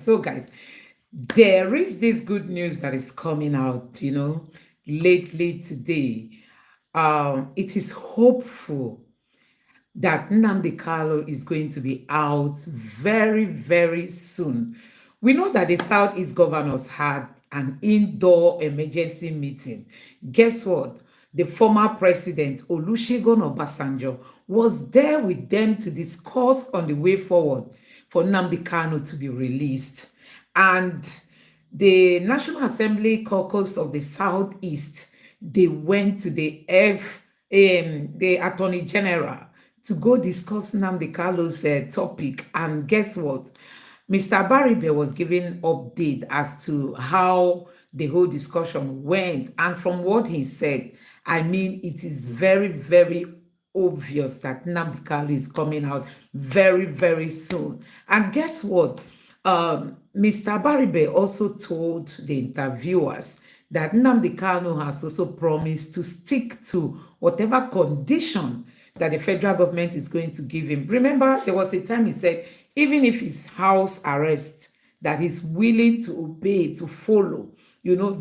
So, guys, there is this good news that is coming out, lately today. It is hopeful that Nnamdi Kanu is going to be out very, very soon. We know that the Southeast governors had an indoor emergency meeting. Guess what? The former president, Olusegun Obasanjo, was there with them to discuss on the way forward for Nnamdi Kanu to be released. And the National Assembly caucus of the Southeast, they went to the Attorney General to go discuss Nnamdi Kanu's topic. And guess what? Mr. Baribe was giving update as to how the whole discussion went. And from what he said, I mean, it is very, very obvious that Nnamdi Kanu is coming out very, very soon. And guess what? Mr. Baribe also told the interviewers that Nnamdi Kanu has also promised to stick to whatever condition that the federal government is going to give him. Remember, there was a time he said, even if it's house arrest, that he's willing to obey, to follow,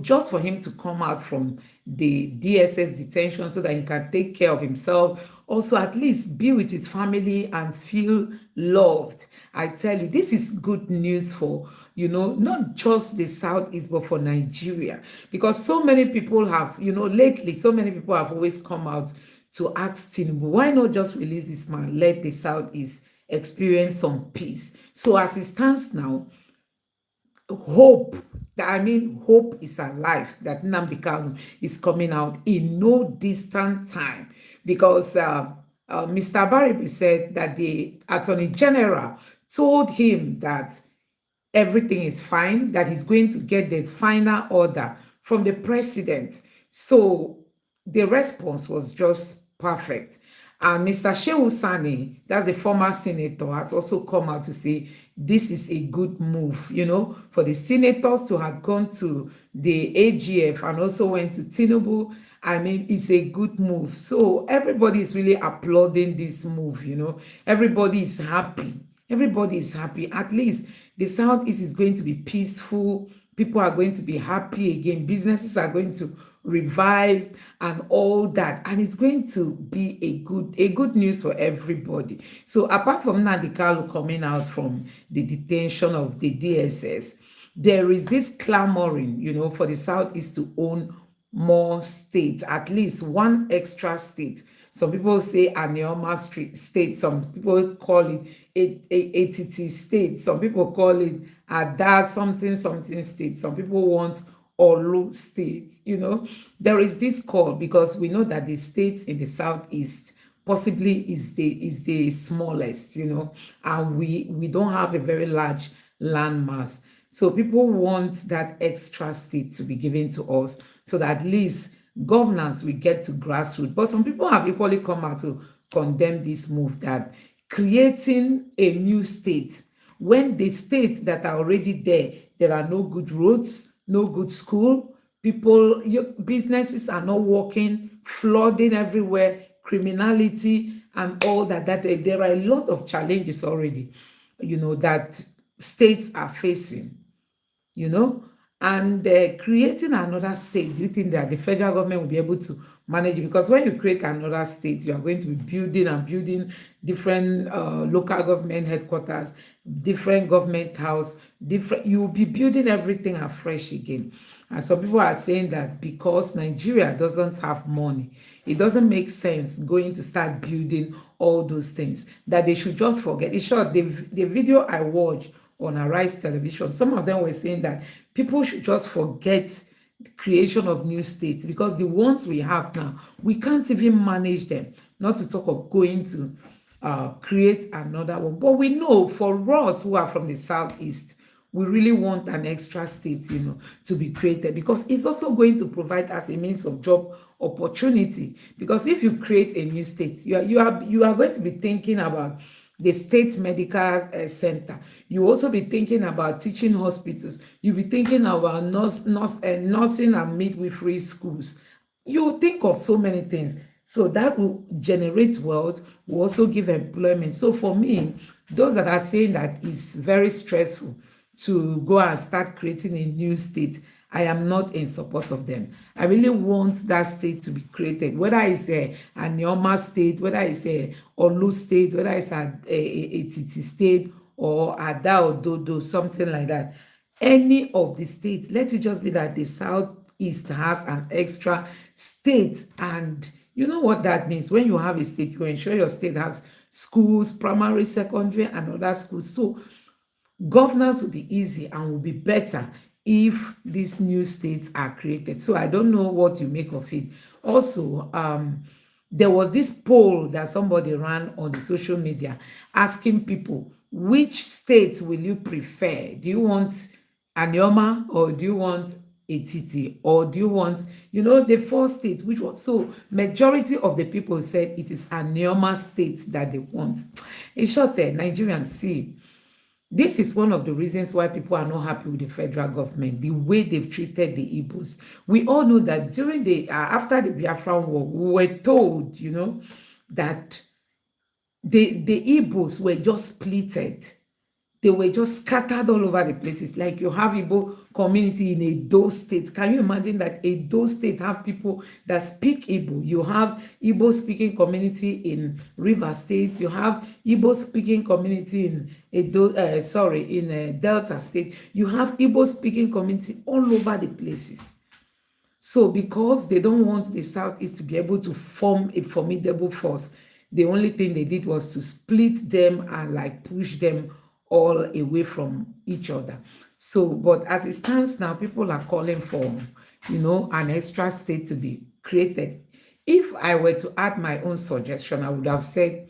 just for him to come out from the DSS detention so that he can take care of himself, also at least be with his family and feel loved. I tell you, this is good news for, not just the Southeast, but for Nigeria. Because so many people have, lately, so many people have always come out to ask Tinubu, why not just release this man, let the Southeast experience some peace. So as it stands now, hope is alive that Nnamdi Kanu is coming out in no distant time, because Mr. Baribe said that the Attorney General told him that everything is fine, that he's going to get the final order from the president. So the response was just perfect. And Mr. Shehu Sani, that's the former senator, has also come out to say this is a good move, for the senators to have gone to the AGF and also went to Tinubu. I mean, it's a good move. So everybody is really applauding this move, Everybody is happy. Everybody is happy. At least the Southeast is going to be peaceful. People are going to be happy again. Businesses are going to revive and all that, and it's going to be a good news for everybody. So apart from Nnamdi Kanu coming out from the detention of the DSS, there is this clamoring, for the Southeast to own more states, at least one extra state. Some people say Anioma state, some people call it ATT state, some people call it Ada something something state, some people want Olu state. There is this call because we know that the states in the Southeast possibly is the smallest, and we don't have a very large landmass. So people want that extra state to be given to us so that at least governance will get to grassroots. But some people have equally come out to condemn this move, that creating a new state when the states that are already there are no good roads, no good school, businesses are not working, flooding everywhere, criminality and all that there are a lot of challenges already, that states are facing, and creating another state. Do you think that the federal government will be able to manage it? Because when you create another state, you are going to be building different local government headquarters, different government house, you will be building everything afresh again. And some people are saying that because Nigeria doesn't have money, it doesn't make sense going to start building all those things, that they should just forget. In short, the video I watched on Arise Television, some of them were saying that people should just forget the creation of new states, because the ones we have now, we can't even manage them, not to talk of going to create another one. But we know for us who are from the Southeast, we really want an extra state, to be created, because it's also going to provide us a means of job opportunity. Because if you create a new state, you are going to be thinking about the state medical center. You also be thinking about teaching hospitals. You'll be thinking about nursing and midwifery schools. You think of so many things. So that will generate wealth, will also give employment. So for me, those that are saying that it's very stressful to go and start creating a new state, I am not in support of them. I really want that state to be created, whether it's a Neoma state, whether it's a Olu state, whether it's a Titi state or Ada or Dodo, something like that. Any of the states, let it just be that the Southeast has an extra state. And you know what that means. When you have a state, you ensure your state has schools, primary, secondary, and other schools. So governance will be easy and will be better if these new states are created. So I don't know what you make of it. Also, there was this poll that somebody ran on the social media asking people, which state will you prefer? Do you want Anioma, or do you want Etiti, or do you want, the four states, which one? So majority of the people said it is Anioma state that they want. In short, Nigerians, see, this is one of the reasons why people are not happy with the federal government, the way they've treated the Igbos. We all know that during after the Biafran War, we were told, that the Igbos were just splitted. They were just scattered all over the places. Like you have Igbo community in Edo State. Can you imagine that Edo State have people that speak Igbo? You have Igbo speaking community in River State. You have Igbo speaking community in Delta State. You have Igbo speaking community all over the places. So because they don't want the Southeast to be able to form a formidable force, the only thing they did was to split them and like push them all away from each other. So, but as it stands now, people are calling for, an extra state to be created. If I were to add my own suggestion, I would have said,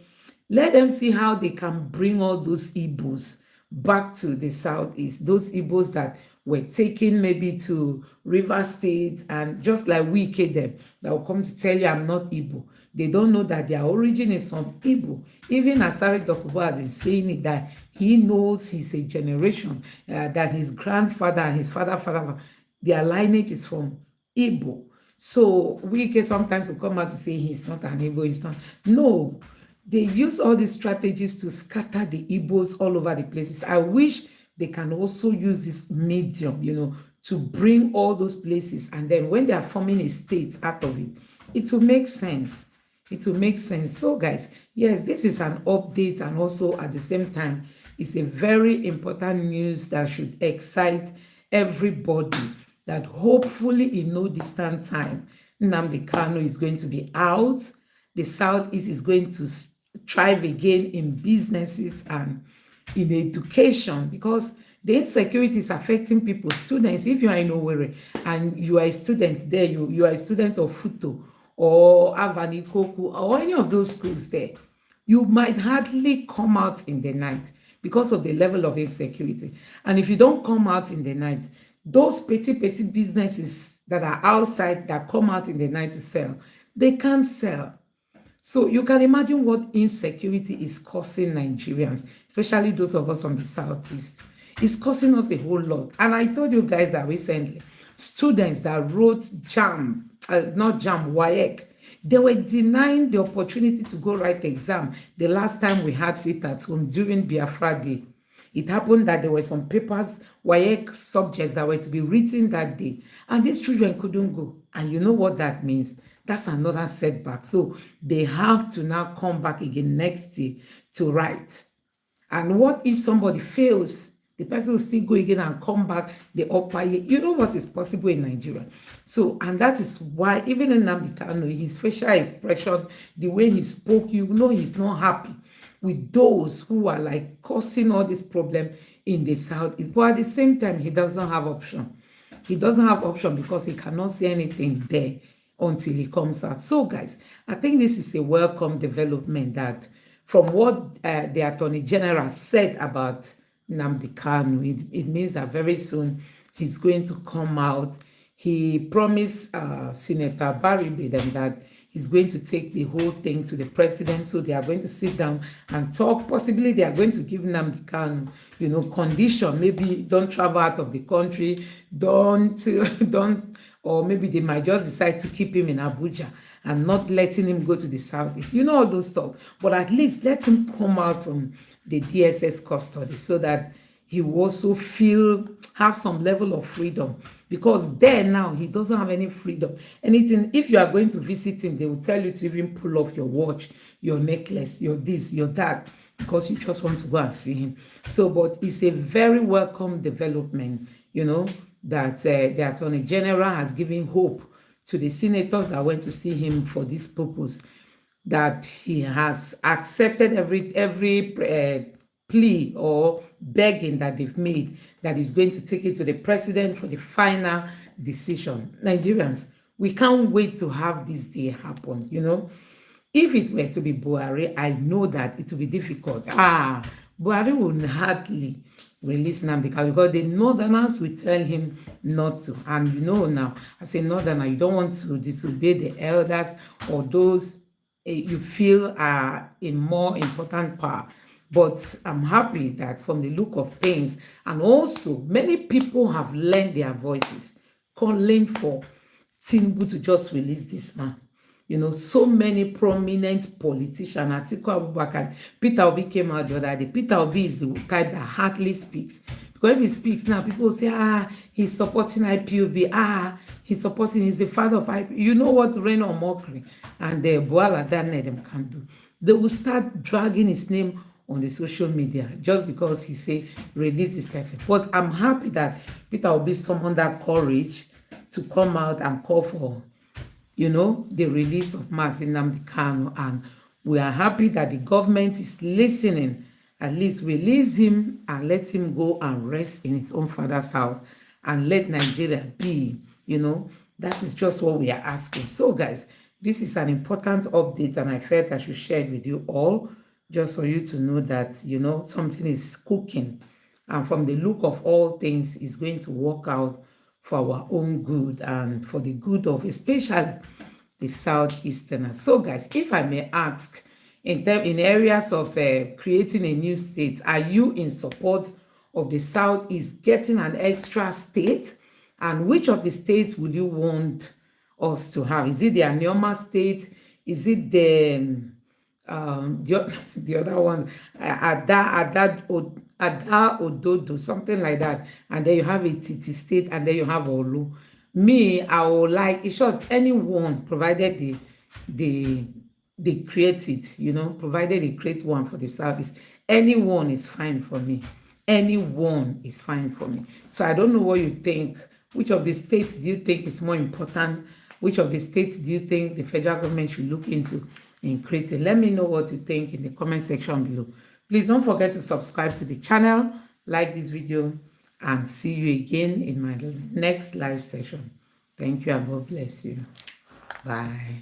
let them see how they can bring all those Igbos back to the Southeast, those Igbos that were taken maybe to River State, and just like we kid them, that will come to tell you I'm not Igbo. They don't know that their origin is from Igbo. Even Asari Dokubo has been saying it, that he knows he's a generation, that his grandfather and his father, their lineage is from Igbo. So we can sometimes will come out to say he's not an Igbo, he's not. No, they use all these strategies to scatter the Igbos all over the places. I wish they can also use this medium, to bring all those places. And then when they are forming a state out of it, it will make sense. It will make sense. So guys, yes, this is an update, and also at the same time, it's a very important news that should excite everybody, that hopefully in no distant time, Nnamdi Kanu is going to be out. The Southeast is going to thrive again in businesses and in education, because the insecurity is affecting people. Students, if you are in Owerri and you are a student there, you are a student of Futo or Avanikoku or any of those schools there, you might hardly come out in the night because of the level of insecurity. And if you don't come out in the night, those petty businesses that are outside that come out in the night to sell, they can't sell. So you can imagine what insecurity is causing Nigerians, especially those of us from the Southeast. It's causing us a whole lot. And I told you guys that recently, students that wrote WAEC, they were denying the opportunity to go write the exam. The last time we had sit at home during Biafra Day, it happened that there were some papers, WAEC subjects that were to be written that day, and these children couldn't go. And you know what that means? That's another setback. So they have to now come back again next year to write. And what if somebody fails? The person will still go again and come back the upper year. You know what is possible in Nigeria. So, and that is why even in Nnamdi Kanu, his facial expression, the way he spoke, he's not happy with those who are like causing all this problem in the Southeast. But at the same time, he doesn't have option. He doesn't have option because he cannot see anything there until he comes out. So guys, I think this is a welcome development, that from what the Attorney General said about Nnamdi Kanu, it means that very soon he's going to come out. He promised Senator Baribe that he's going to take the whole thing to the president. So they are going to sit down and talk. Possibly they are going to give Nnamdi Kanu, condition. Maybe don't travel out of the country. Don't, or maybe they might just decide to keep him in Abuja and not letting him go to the Southeast. All those stuff. But at least let him come out from the DSS custody so that he will also have some level of freedom, because there now he doesn't have any freedom. Anything, if you are going to visit him, they will tell you to even pull off your watch, your necklace, your this, your that, because you just want to go and see him. So, but it's a very welcome development, that the Attorney General has given hope to the senators that went to see him for this purpose, that he has accepted every plea or begging that they've made, that is going to take it to the president for the final decision. Nigerians, we can't wait to have this day happen. If it were to be Buhari, I know that it will be difficult. Buhari will hardly release Nnamdi Kanu, because the northerners will tell him not to. And now, as a northerner, you don't want to disobey the elders or those you feel are a more important power. But I'm happy that from the look of things, and also many people have lent their voices, calling for Tinubu to just release this man. So many prominent politicians, Atiku Abubakar, Peter Obi came out the other day. Peter Obi is the type that hardly speaks. Because if he speaks now, people will say, he's supporting IPOB, he's the father of IPOB. You know what rain or mockery and the Boala them can do? They will start dragging his name on the social media just because he say release this person. But I'm happy that Peter Obi summoned that courage to come out and call for the release of Nnamdi Kanu, and we are happy that the government is listening. At least release him and let him go and rest in his own father's house, and let Nigeria be. That is just what we are asking. So guys, this is an important update, and I felt I should share it with you all, just for you to know that something is cooking, and from the look of all things, is going to work out for our own good and for the good of especially the Southeasterners. So guys, if I may ask, in areas of creating a new state, are you in support of the Southeast getting an extra state? And which of the states would you want us to have? Is it the Anioma state? Is it the other one, Ada Ododo, something like that, and then you have a Titi state, and then you have Olu. Me, I would like, in short, anyone, provided they create it, provided they create one for the Southeast, anyone is fine for me. Anyone is fine for me. So I don't know what you think. Which of the states do you think is more important? Which of the states do you think the federal government should look into in creating? Let me know what you think in the comment section below. Please don't forget to subscribe to the channel, like this video, and see you again in my next live session. Thank you, and God bless you. Bye.